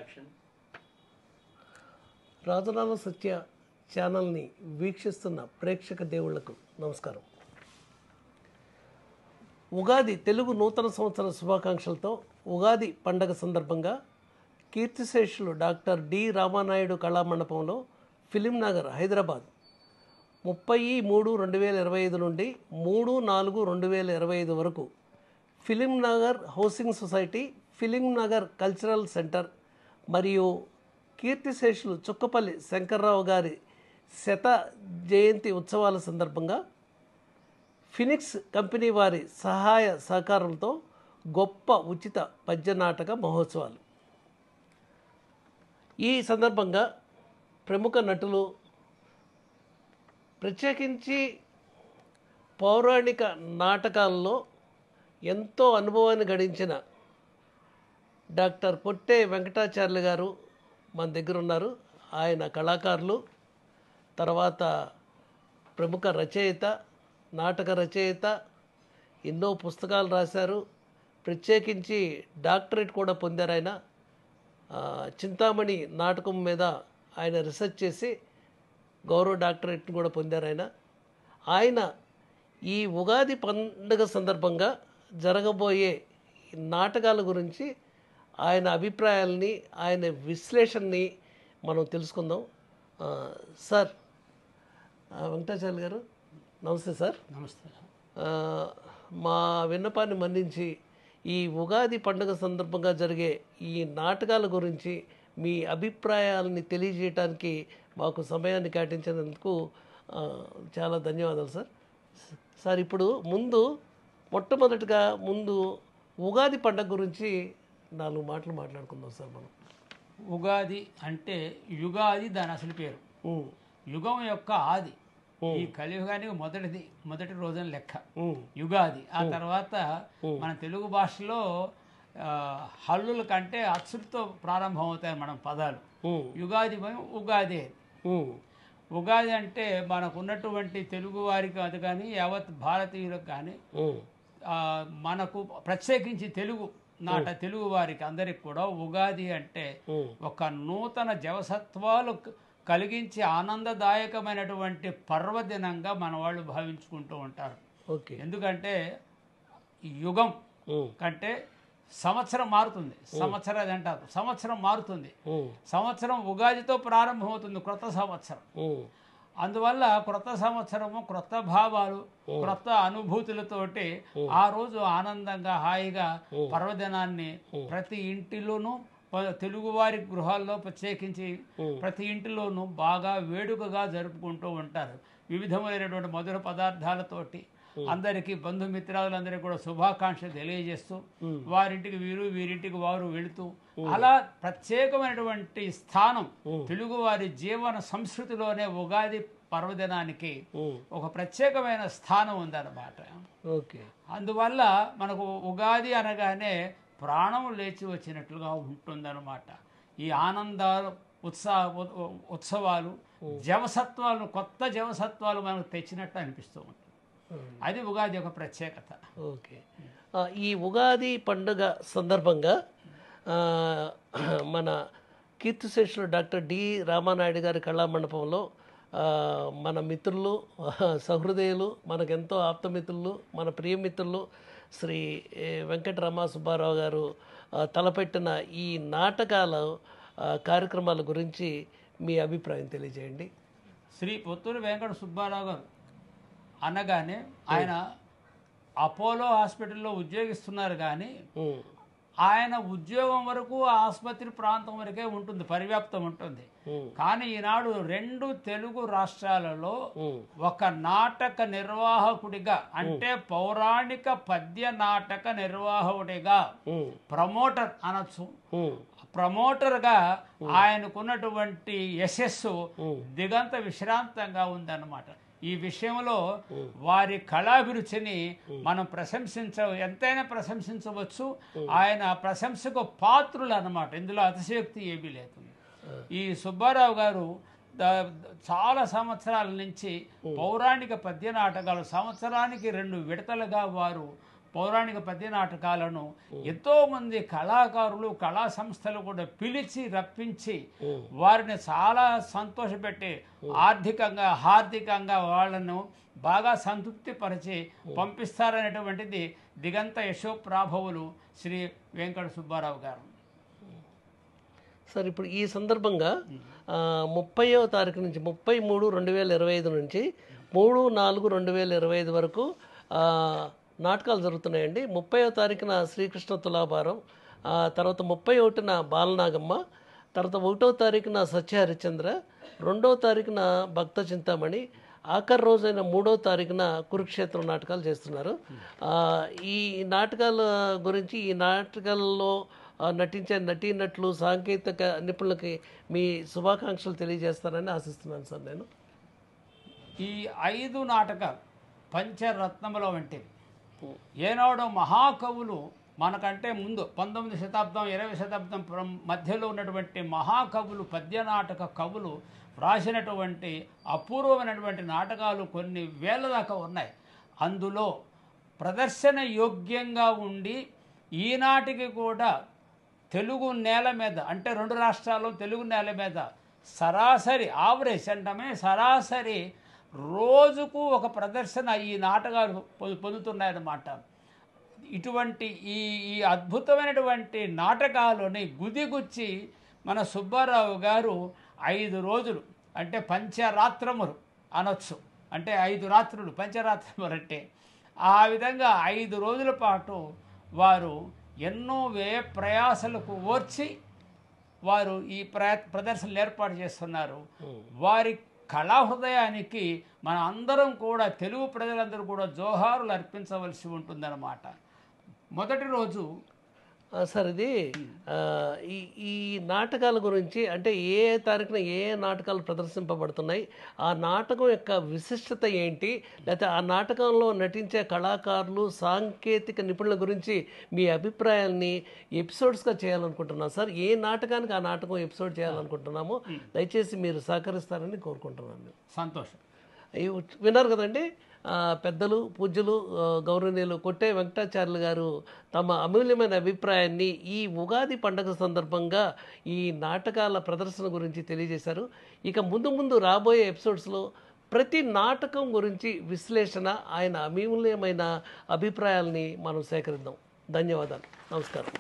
Action. Rajanala సత్య ఛానల్ని వీక్షిస్తున్న ప్రేక్షక దేవుళ్లకు నమస్కారం. ఉగాది తెలుగు నూతన సంవత్సర శుభాకాంక్షలతో ఉగాది పండగ సందర్భంగా కీర్తిశేషులు డాక్టర్ డి రామానాయుడు కళామండపంలో ఫిలిం నగర్ హైదరాబాద్ 30/3/2025 నుండి 3/4/2025 వరకు film Nagar housing society, film Nagar cultural centre మరియు కీర్తిశేషులు చుక్కపల్లి శంకర్రావు గారి శత జయంతి ఉత్సవాల సందర్భంగా ఫినిక్స్ కంపెనీ వారి సహాయ సహకారంతో గొప్ప ఉచిత పద్య నాటక మహోత్సవాలు. ఈ సందర్భంగా ప్రముఖ నటులు, ప్రత్యేకించి పౌరాణిక నాటకాల్లో ఎంతో అనుభవాన్ని గడించిన డాక్టర్ పొట్టే వెంకటాచార్యులు గారు మన దగ్గర ఉన్నారు. ఆయన కళాకారులు, తర్వాత ప్రముఖ రచయిత, నాటక రచయిత, ఎన్నో పుస్తకాలు రాశారు. ప్రత్యేకించి డాక్టరేట్ కూడా పొందారు. ఆయన చింతామణి నాటకం మీద ఆయన రీసెర్చ్ చేసి గౌరవ డాక్టరేట్ని కూడా పొందారు. ఆయన ఈ ఉగాది పండుగ సందర్భంగా జరగబోయే నాటకాల గురించి ఆయన అభిప్రాయాలని, ఆయన విశ్లేషణని మనం తెలుసుకుందాం. సార్ వెంకటాచార్యులు గారు నమస్తే సార్. నమస్తే. మా విన్నపాన్ని మన్నించి ఈ ఉగాది పండుగ సందర్భంగా జరిగే ఈ నాటకాల గురించి మీ అభిప్రాయాలని తెలియజేయడానికి మాకు సమయాన్ని కేటాయించినందుకు చాలా ధన్యవాదాలు సార్. సార్ ఇప్పుడు మొట్టమొదటిగా ఉగాది పండుగ గురించి 4 మాటలు మాట్లాడుకుందాం సార్. మనం ఉగాది అంటే యుగాది, దాని అసలు పేరు. యుగం యొక్క ఆది, ఈ కలియుగానికి మొదటి రోజున లెక్క యుగాది. ఆ తర్వాత మన తెలుగు భాషలో హల్లుల కంటే అచ్చులతో ప్రారంభం అవుతాయి మనం పదాలు. యుగాది ఉగాది. ఉగాది అంటే మనకు ఉన్నటువంటి తెలుగు వారికి అది కానీ యావత్ భారతీయులకు కానీ మనకు ప్రత్యేకించి తెలుగు వారికి అందరికి కూడా ఉగాది అంటే ఒక నూతన జవసత్వాలు కలిగించి ఆనందదాయకమైనటువంటి పర్వదినంగా మన వాళ్ళు భావించుకుంటూ ఉంటారు. ఎందుకంటే యుగం కంటే సంవత్సరం మారుతుంది. సంవత్సరాది అంటారు, సంవత్సరం మారుతుంది. సంవత్సరం ఉగాదితో ప్రారంభమవుతుంది, క్రొత్త సంవత్సరం. అందువల్ల క్రొత్త సంవత్సరము, క్రొత్త భావాలు, క్రొత్త అనుభూతులతోటి ఆ రోజు ఆనందంగా హాయిగా పర్వదినాన్ని ప్రతి ఇంటిలోనూ, తెలుగువారి గృహాల్లో ప్రత్యేకించి ప్రతి ఇంటిలోనూ బాగా వేడుకగా జరుపుకుంటూ ఉంటారు. వివిధమైనటువంటి మధుర పదార్థాలతోటి అందరికీ, బంధుమిత్రాదులందరికీ కూడా శుభాకాంక్షలు తెలియజేస్తూ వారింటికి వీరింటికి వారు వెళుతూ అలా ప్రత్యేకమైనటువంటి స్థానం తెలుగువారి జీవన సంస్కృతిలోనే ఉగాది పర్వదినానికి ఒక ప్రత్యేకమైన స్థానం ఉందన్నమాట. అందువల్ల మనకు ఉగాది అనగానే ప్రాణం లేచి వచ్చినట్లుగా ఉంటుందన్నమాట. ఈ ఆనందాలు, ఉత్సవాలు, జవసత్వాలు, కొత్త జవసత్వాలు మనకు తెచ్చినట్టు అనిపిస్తూ ఉంటుంది. అది ఉగాది యొక్క ప్రత్యేకత. ఓకే. ఈ ఉగాది పండుగ సందర్భంగా మన కీర్తిశేషులు డాక్టర్ డి రామానాయుడు గారి కళామండపంలో మన మిత్రులు, సహృదయులు, మనకెంతో ఆప్తమిత్రులు, మన ప్రియమిత్రులు శ్రీ వెంకటరమా సుబ్బారావు గారు తలపెట్టిన ఈ నాటకాల కార్యక్రమాల గురించి మీ అభిప్రాయం తెలియజేయండి. శ్రీ పొత్తూరు వెంకట సుబ్బారావు గారు అనగానే ఆయన అపోలో హాస్పిటల్లో ఉద్యోగిస్తున్నారు, కానీ ఆయన ఉద్యోగం వరకు ఆసుపత్రి ప్రాంతం వరకే ఉంటుంది, పరివ్యాప్తం ఉంటుంది. కానీ ఈనాడు 2 తెలుగు రాష్ట్రాలలో ఒక నాటక నిర్వాహకుడిగా, అంటే పౌరాణిక పద్య నాటక నిర్వాహకుడిగా, ప్రమోటర్ అనొచ్చు, ప్రమోటర్గా ఆయనకున్నటువంటి యశస్సు దిగంత విశ్రాంతంగా ఉందన్నమాట. ఈ విషయంలో వారి కళాభిరుచిని మనం ఎంతైనా ప్రశంసించవచ్చు. ఆయన ప్రశంసకు పాత్రులు అన్నమాట. ఇందులో అతిశయోక్తి ఏమీ లేదు. ఈ సుబ్బారావు గారు చాలా సంవత్సరాల నుంచి పౌరాణిక పద్య నాటకాలు సంవత్సరానికి 2 విడతలుగా వారు పౌరాణిక పద్య నాటకాలను ఎంతోమంది కళాకారులు కళా సంస్థలు కూడా పిలిచి రప్పించి వారిని చాలా సంతోషపెట్టి ఆర్థికంగా హార్దికంగా వాళ్ళను బాగా సంతృప్తిపరిచి పంపిస్తారనేటువంటిది దిగంత యశోప్రాభవులు శ్రీ వెంకట సుబ్బారావు గారు. సార్ ఇప్పుడు ఈ సందర్భంగా 30వ తారీఖు నుంచి 33/2025 నుంచి 3/4/2025 వరకు నాటకాలు జరుగుతున్నాయండి. 30వ తారీఖున శ్రీకృష్ణ తులాభారం, తర్వాత 31న బాలనాగమ్మ, తర్వాత 1వ తారీఖున సత్యహరిశ్చంద్ర, 2వ తారీఖున భక్త చింతామణి, ఆఖరి రోజైన 3వ తారీఖున కురుక్షేత్రం నాటకాలు చేస్తున్నారు. ఈ నాటకాల గురించి, ఈ నాటకాలలో నటించే నటీనటులు సాంకేతిక నిపుణులకి మీ శుభాకాంక్షలు తెలియజేస్తారని ఆశిస్తున్నాను సార్. నేను ఈ 5 నాటకాలు పంచరత్నముల వంటివి. ఏనాడో మహాకవులు మనకంటే ముందు 19వ శతాబ్దం 20వ శతాబ్దం మధ్యలో ఉన్నటువంటి మహాకవులు, పద్యనాటక కవులు వ్రాసినటువంటి అపూర్వమైనటువంటి నాటకాలు కొన్ని వేల దాకా ఉన్నాయి. అందులో ప్రదర్శన యోగ్యంగా ఉండి ఈనాటికి కూడా తెలుగు నేల మీద, అంటే 2 రాష్ట్రాల్లో తెలుగు నేల మీద సరాసరి ఆవరేజ్ అంటమే సరాసరి రోజుకు ఒక ప్రదర్శన ఈ నాటకాలు పొందుతున్నాయన్నమాట. ఇటువంటి ఈ అద్భుతమైనటువంటి నాటకాలని గుదిగుచ్చి మన సుబ్బారావు గారు 5 రోజులు, అంటే పంచరాత్రములు అనొచ్చు, అంటే 5 రాత్రులు పంచరాత్రములు అంటే ఆ విధంగా 5 రోజుల పాటు వారు ఎన్నో వ్యయ ప్రయాసలకు ఓర్చి వారు ఈ ప్రదర్శనలు ఏర్పాటు చేస్తున్నారు. వారి కళాహృదయానికి మన అందరం కూడా, తెలుగు ప్రజలందరూ కూడా జోహారులు అర్పించవలసి ఉంటుందన్నమాట. మొదటి రోజు సార్ ఇది ఈ నాటకాల గురించి, అంటే ఏ తారీఖున ఏ నాటకాలు ప్రదర్శింపబడుతున్నాయి, ఆ నాటకం యొక్క విశిష్టత ఏంటి, లేకపోతే ఆ నాటకంలో నటించే కళాకారులు సాంకేతిక నిపుణుల గురించి మీ అభిప్రాయాన్ని ఎపిసోడ్స్గా చేయాలనుకుంటున్నాను సార్. ఏ నాటకానికి ఆ నాటకం ఎపిసోడ్ చేయాలనుకుంటున్నామో దయచేసి మీరు సహకరిస్తారని కోరుకుంటున్నాను. సంతోషం. విన్నారు కదండి, పెద్దలు పూజ్యులు గౌరవనీయులు కొట్టే వెంకటాచార్యులు గారు తమ అమూల్యమైన అభిప్రాయాన్ని ఈ ఉగాది పండుగ సందర్భంగా ఈ నాటకాల ప్రదర్శన గురించి తెలియజేశారు. ఇక ముందు రాబోయే ఎపిసోడ్స్లో ప్రతి నాటకం గురించి విశ్లేషణ, ఆయన అమూల్యమైన అభిప్రాయాల్ని మనం సేకరిద్దాం. ధన్యవాదాలు. నమస్కారం.